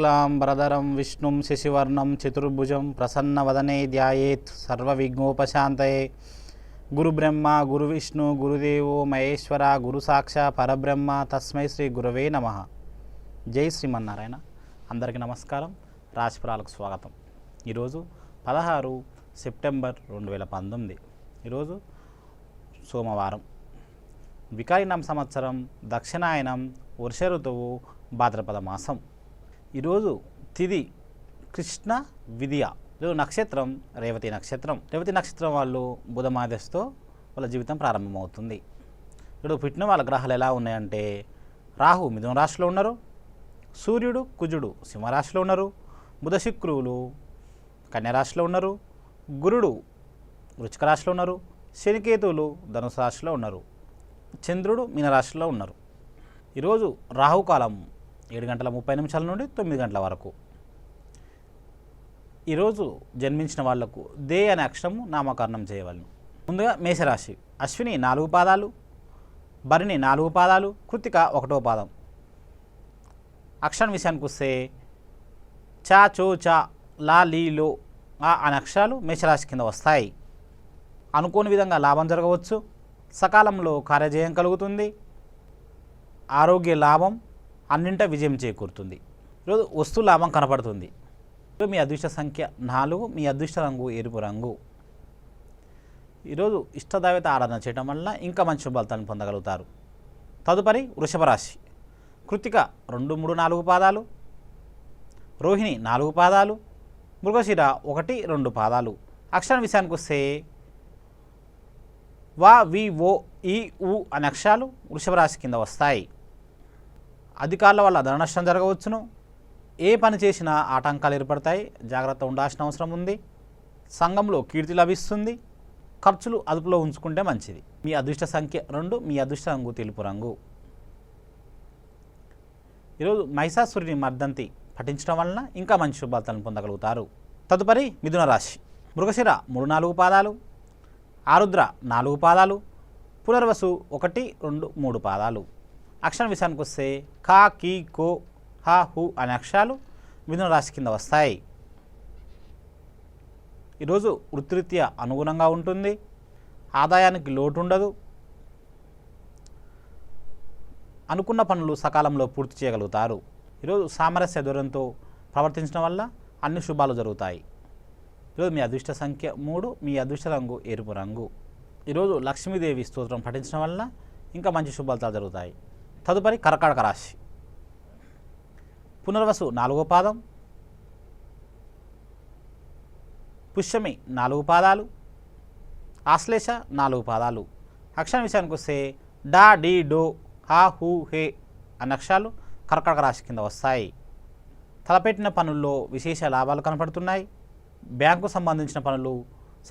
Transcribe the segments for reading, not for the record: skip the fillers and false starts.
శుక్లాంబరధరం విష్ణుం శశివర్ణం చతుర్భుజం ప్రసన్నవదనే ధ్యాయేత్ సర్వవిఘ్నోపశాంతయే. గురుబ్రహ్మ గురువిష్ణు గురుదేవో మహేశ్వర గురు సాక్షా పరబ్రహ్మ తస్మై శ్రీ గురవే నమః. జై శ్రీమన్నారాయణ. అందరికీ నమస్కారం. రాశిఫలాలకు స్వాగతం. ఈరోజు 16 సెప్టెంబర్ 2019. ఈరోజు సోమవారం. వికారినామ సంవత్సరం దక్షిణాయనం, వర్ష ఋతువు, భాద్రపద మాసం. ఈరోజు తిథి కృష్ణ విద్య. ఈరోజు నక్షత్రం రేవతి నక్షత్రం. రేవతి నక్షత్రం వాళ్ళు బుధమాదశతో వాళ్ళ జీవితం ప్రారంభమవుతుంది. ఇప్పుడు పుట్టిన వాళ్ళ గ్రహాలు ఎలా ఉన్నాయంటే, రాహు మిథున రాశిలో ఉన్నారు, సూర్యుడు కుజుడు సింహరాశిలో ఉన్నారు, బుధ శుక్రువులు కన్యరాశిలో ఉన్నారు, గురుడు వృశ్చిక రాశిలో ఉన్నారు, శనికేతువులు ధనుసు రాశిలో ఉన్నారు, చంద్రుడు మీనరాశిలో ఉన్నారు. ఈరోజు రాహుకాలం 7 గంటల 30 నిమిషాల నుండి 9 గంటల వరకు. ఈరోజు జన్మించిన వాళ్లకు దే అనే అక్షరము నామకరణం చేయవలను. ముందుగా మేషరాశి. అశ్విని 4 పాదాలు, భరణి 4 పాదాలు, కృత్తిక 1వ పాదం. అక్షరం విషయానికి వస్తే చా, చో, చా, లా, లీ, లో, ఆ అనే అక్షరాలు మేషరాశి కింద వస్తాయి. అనుకోని విధంగా లాభం జరగవచ్చు. సకాలంలో కార్యజయం కలుగుతుంది. ఆరోగ్య లాభం, అన్నింట విజయం చేకూరుతుంది. ఈరోజు వస్తు లాభం కనపడుతుంది. మీ అదృష్ట సంఖ్య 4, మీ అదృష్ట రంగు ఎరుపు రంగు. ఈరోజు ఇష్టదైవత ఆరాధన చేయడం వల్ల ఇంకా మంచి ఫలితాలను పొందగలుగుతారు. తదుపరి వృషభ రాశి. కృత్తిక 2, 3, 4 పాదాలు, రోహిణి 4 పాదాలు, మృగశిర 1, 2 పాదాలు. అక్షరం విషయానికి వస్తే వా, వి, ఓ, ఈ, ఊ అనే అక్షరాలు వృషభ రాశి కింద వస్తాయి. అధికారుల వల్ల ధన నష్టం జరగవచ్చును. ఏ పని చేసినా ఆటంకాలు ఏర్పడతాయి, జాగ్రత్త ఉండాల్సిన అవసరం ఉంది. సంఘంలో కీర్తి లభిస్తుంది. ఖర్చులు అదుపులో ఉంచుకుంటే మంచిది. మీ అదృష్ట సంఖ్య 2, మీ అదృష్ట రంగు తెలుపు రంగు. ఈరోజు మహిషాసురుని మర్దంతి పఠించడం వలన ఇంకా మంచి శుభాలను పొందగలుగుతారు. తదుపరి మిథున రాశి. మృగశిర 3, 4 పాదాలు, ఆరుద్ర 4 పాదాలు, పునర్వసు 1, 2, 3 పాదాలు. అక్షరం విషయానికి వస్తే కా, కీ, కో, హా, హు అనే అక్షరాలు మిథున రాశి కింద వస్తాయి. ఈరోజు వృత్తిరీత్యా అనుగుణంగా ఉంటుంది. ఆదాయానికి లోటు ఉండదు. అనుకున్న పనులు సకాలంలో పూర్తి చేయగలుగుతారు. ఈరోజు సామరస్య ధోరణితో ప్రవర్తించడం వల్ల అన్ని శుభాలు జరుగుతాయి. ఈరోజు మీ అదృష్ట సంఖ్య 3, మీ అదృష్ట రంగు ఎరుపు రంగు. ఈరోజు లక్ష్మీదేవి స్తోత్రం పఠించడం వల్ల ఇంకా మంచి శుభాలు జరుగుతాయి. తదుపరి కర్కాటక రాశి. పునర్వసు 4వ పాదం, పుష్యమి 4 పాదాలు, ఆశ్లేష 4 పాదాలు. అక్షరం విషయానికి వస్తే డా, డి, డో, హా, హూ, హే అనే అక్షరాలు కర్కాటక రాశి కింద వస్తాయి. తలపెట్టిన పనుల్లో విశేష లాభాలు కనపడుతున్నాయి. బ్యాంకు సంబంధించిన పనులు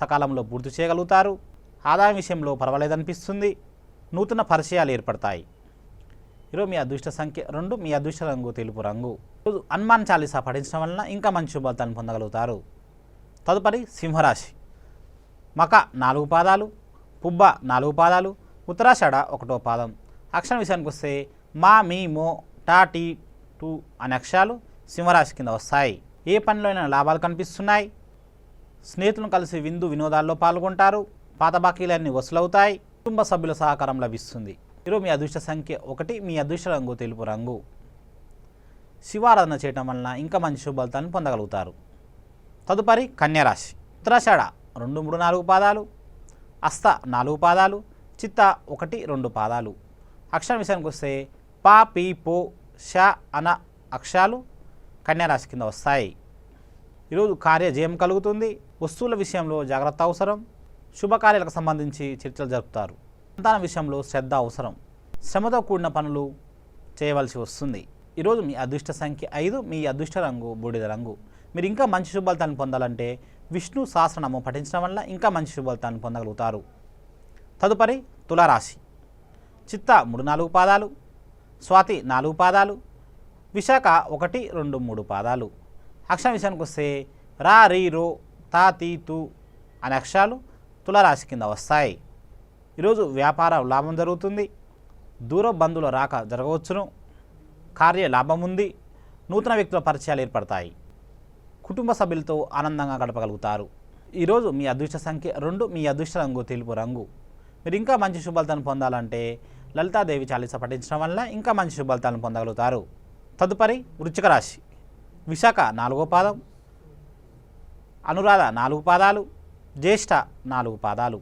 సకాలంలో పూర్తి చేయగలుగుతారు. ఆదాయం విషయంలో పర్వాలేదనిపిస్తుంది. నూతన పరిచయాలు ఏర్పడతాయి. ఈరోజు మీ అదృష్ట సంఖ్య 2, మీ అదృష్ట రంగు తెలుపు రంగు. ఈరోజు హనుమాన్ చాలీసా పఠించడం వలన ఇంకా మంచి శుభాలను పొందగలుగుతారు. తదుపరి సింహరాశి. మక 4 పాదాలు, పుబ్బ 4 పాదాలు, ఉత్తరాషాఢ 1వ పాదం. అక్షరం విషయానికి వస్తే మా, మీ, మో, టా, టీ, టు అనే అక్షరాలు సింహరాశి కింద వస్తాయి. ఏ పనిలో అయినా లాభాలు కనిపిస్తున్నాయి. స్నేహితులను కలిసి విందు వినోదాల్లో పాల్గొంటారు. పాత బాకీలన్నీ వసూలవుతాయి. కుటుంబ సభ్యుల సహకారం లభిస్తుంది. ఈరోజు మీ అదృష్ట సంఖ్య 1, మీ అదృష్ట రంగు తెలుపు రంగు. శివారాధన చేయటం వలన ఇంకా మంచి శుభాలను పొందగలుగుతారు. తదుపరి కన్యరాశి. ఉత్తరాషాఢ 2, 3, 4 పాదాలు, హస్త 4 పాదాలు, చిత్త 1, 2 పాదాలు. అక్షరం విషయానికి వస్తే పా, పీ, పో, ష అన అక్షరాలు కన్యరాశి కింద వస్తాయి. ఈరోజు కార్యజయం కలుగుతుంది. వస్తువుల విషయంలో జాగ్రత్త అవసరం. శుభకార్యాలకు సంబంధించి చర్చలు జరుపుతారు. సంతాన విషయంలో శ్రద్ధ అవసరం. శ్రమతో కూడిన పనులు చేయవలసి వస్తుంది. ఈరోజు మీ అదృష్ట సంఖ్య 5, మీ అదృష్ట రంగు బూడిద రంగు. మీరు ఇంకా మంచి శుభాలను పొందాలంటే విష్ణు సహస్రనామం పఠించడం వల్ల ఇంకా మంచి శుభాలను పొందగలుగుతారు. తదుపరి తులారాశి. చిత్త 3, 4 పాదాలు, స్వాతి 4 పాదాలు, విశాఖ 1, 2, 3 పాదాలు. అక్షరం విషయానికి వస్తే రా, రీ, రో, తా, తీ, తూ అనే అక్షరాలు తులారాశి కింద వస్తాయి. ఈరోజు వ్యాపార లాభం జరుగుతుంది. దూర బంధువుల రాక జరగవచ్చును. కార్య లాభం ఉంది. నూతన వ్యక్తుల పరిచయాలు ఏర్పడతాయి. కుటుంబ సభ్యులతో ఆనందంగా గడపగలుగుతారు. ఈరోజు మీ అదృష్ట సంఖ్య 2, మీ అదృష్ట రంగు తెలుపు రంగు. మీరు ఇంకా మంచి శుభాలను పొందాలంటే లలితాదేవి చాలీస పఠించడం వల్ల ఇంకా మంచి శుభాలను పొందగలుగుతారు. తదుపరి వృశ్చిక రాశి. విశాఖ 4వ పాదం, అనురాధ 4 పాదాలు, జ్యేష్ఠ 4 పాదాలు.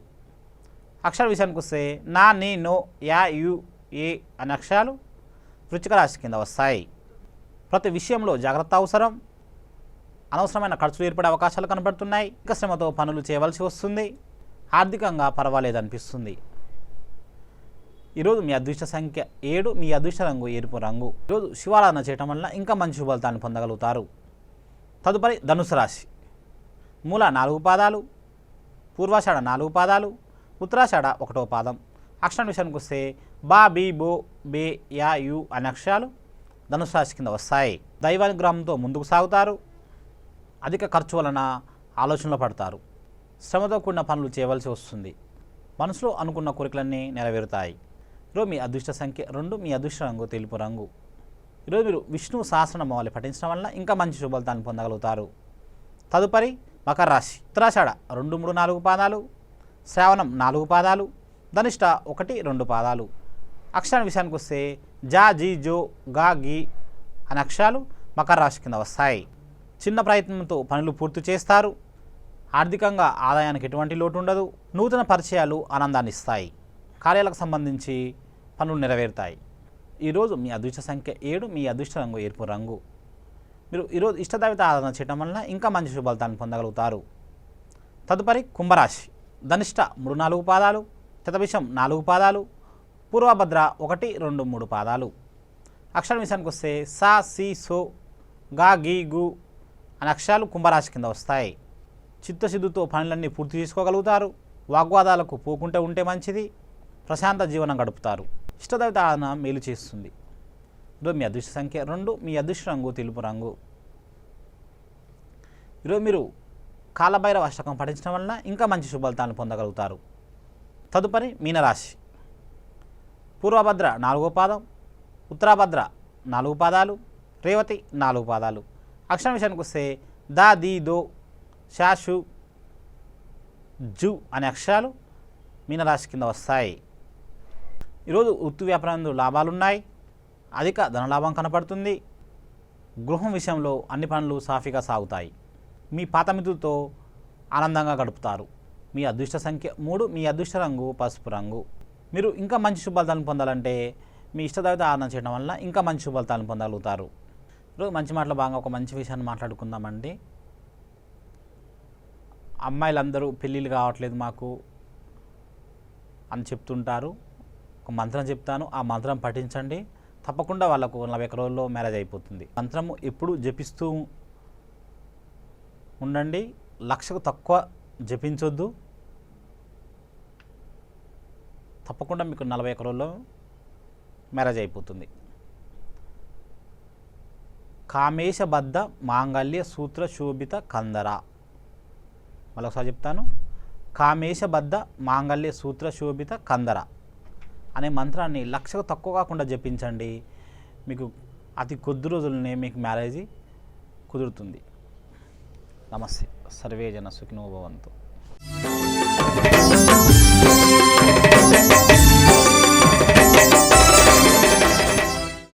అక్షర విషయానికి వస్తే నా, నీ, నో, యా, యు, ఏ అనే అక్షరాలు వృశ్చిక రాశి కింద వస్తాయి. ప్రతి విషయంలో జాగ్రత్త అవసరం. అనవసరమైన ఖర్చులు ఏర్పడే అవకాశాలు కనబడుతున్నాయి. ఇంకా శ్రమతో పనులు చేయవలసి వస్తుంది. ఆర్థికంగా పర్వాలేదనిపిస్తుంది. ఈరోజు మీ అదృష్ట సంఖ్య 7, మీ అదృష్ట రంగు ఎరుపు రంగు. ఈరోజు శివారాధన చేయటం వల్ల ఇంకా మంచి శుభాలను పొందగలుగుతారు. తదుపరి ధనుసు రాశి. మూల 4 పాదాలు, పూర్వాషాఢ 4 పాదాలు, ఉత్తరాషాఢ 1వ పాదం. అక్షరం విషయానికి వస్తే బా, బి, బో, బే, యా, యు అనే అక్షరాలు ధనుసు రాశి కింద వస్తాయి. దైవానుగ్రహంతో ముందుకు సాగుతారు. అధిక ఖర్చు వలన ఆలోచనలో పడతారు. శ్రమతో కూడిన పనులు చేయవలసి వస్తుంది. మనసులో అనుకున్న కోరికలన్నీ నెరవేరుతాయి. ఈరోజు మీ అదృష్ట సంఖ్య 2, మీ అదృష్ట రంగు తెలుపు రంగు. ఈరోజు మీరు విష్ణు సహస్రనామావళి పఠించడం వల్ల ఇంకా మంచి శుభాలను పొందగలుగుతారు. తదుపరి మకర రాశి. ఉత్తరాషాఢ 2, 3, 4 పాదాలు, శ్రావణం 4 పాదాలు, ధనిష్ట 1, 2 పాదాలు. అక్షరాల విషయానికి వస్తే జా, జీ, జో, గా, గీ అనే అక్షరాలు మకర రాశి కింద వస్తాయి. చిన్న ప్రయత్నంతో పనులు పూర్తి చేస్తారు. ఆర్థికంగా ఆదాయానికి ఎటువంటి లోటు ఉండదు. నూతన పరిచయాలు ఆనందాన్ని ఇస్తాయి. కార్యాలకు సంబంధించి పనులు నెరవేరుతాయి. ఈరోజు మీ అదృష్ట సంఖ్య 7, మీ అదృష్ట రంగు ఎరుపు రంగు. మీరు ఈరోజు ఇష్టదేవత ఆరాధన చేయడం వల్ల ఇంకా మంచి శుభాలను పొందగలుగుతారు. తదుపరి కుంభరాశి. ధనిష్ట 3, 4 పాదాలు, శతభిషం 4 పాదాలు, పూర్వభద్ర 1, 2, 3 పాదాలు. అక్షరం విషయానికి వస్తే సా, సి, సో, గా, గీ, గు అనే అక్షరాలు కుంభరాశి కింద వస్తాయి. చిత్తశుద్ధితో పనులన్నీ పూర్తి చేసుకోగలుగుతారు. వాగ్వాదాలకు పోకుంటే ఉంటే మంచిది. ప్రశాంత జీవనం గడుపుతారు. ఇష్టదేవత ఆరాధన మేలు చేస్తుంది. ఈరోజు మీ అదృష్ట సంఖ్య 2, మీ అదృష్ట రంగు తెలుపు రంగు. ఈరోజు మీరు కాలభైరవ అష్టకం పఠించడం వలన ఇంకా మంచి శుభాలను పొందగలుగుతారు. తదుపరి మీనరాశి. పూర్వభద్ర 4వ పాదం, ఉత్తరాభద్ర 4 పాదాలు, రేవతి 4 పాదాలు. అక్షరం విషయానికి వస్తే దా, ది, దో, షా, షు, జు అనే అక్షరాలు మీనరాశి కింద వస్తాయి. ఈరోజు వృత్తి వ్యాపారంలో లాభాలున్నాయి. అధిక ధనలాభం కనపడుతుంది. గృహం విషయంలో అన్ని పనులు సాఫీగా సాగుతాయి. మీ పాత మిత్రులతో ఆనందంగా గడుపుతారు. మీ అదృష్ట సంఖ్య 3, మీ అదృష్ట రంగు పసుపు రంగు. మీరు ఇంకా మంచి శుభాలను పొందాలంటే మీ ఇష్టదేవత ఆరాధన చేయడం వల్ల ఇంకా మంచి శుభాలను పొందగలుగుతారు. ఈరోజు మంచి మాటలు భాగంగా ఒక మంచి విషయాన్ని మాట్లాడుకుందామండి. అమ్మాయిలందరూ పెళ్ళిళ్ళు కావట్లేదు మాకు అని చెప్తుంటారు. ఒక మంత్రం చెప్తాను, ఆ మంత్రం పఠించండి. తప్పకుండా వాళ్ళకు 41 రోజుల్లో మ్యారేజ్ అయిపోతుంది. మంత్రము ఎప్పుడు జపిస్తూ ఉండండి. 1,00,000కు తక్కువ జపించొద్దు. తప్పకుండా మీకు 41 రోజుల్లో మ్యారేజ్ అయిపోతుంది. కామేశబద్ధ మాంగళ్య సూత్ర శోభిత కందర. మరొకసారి చెప్తాను. కామేశబద్ధ మాంగళ్య సూత్ర శోభిత కందర అనే మంత్రాన్ని 1,00,000కు తక్కువ కాకుండా జపించండి. మీకు అతి కొద్ది రోజులనే మీకు మ్యారేజ్ కుదురుతుంది. నమస్తే. సర్వే జన సుఖినో భవంతు.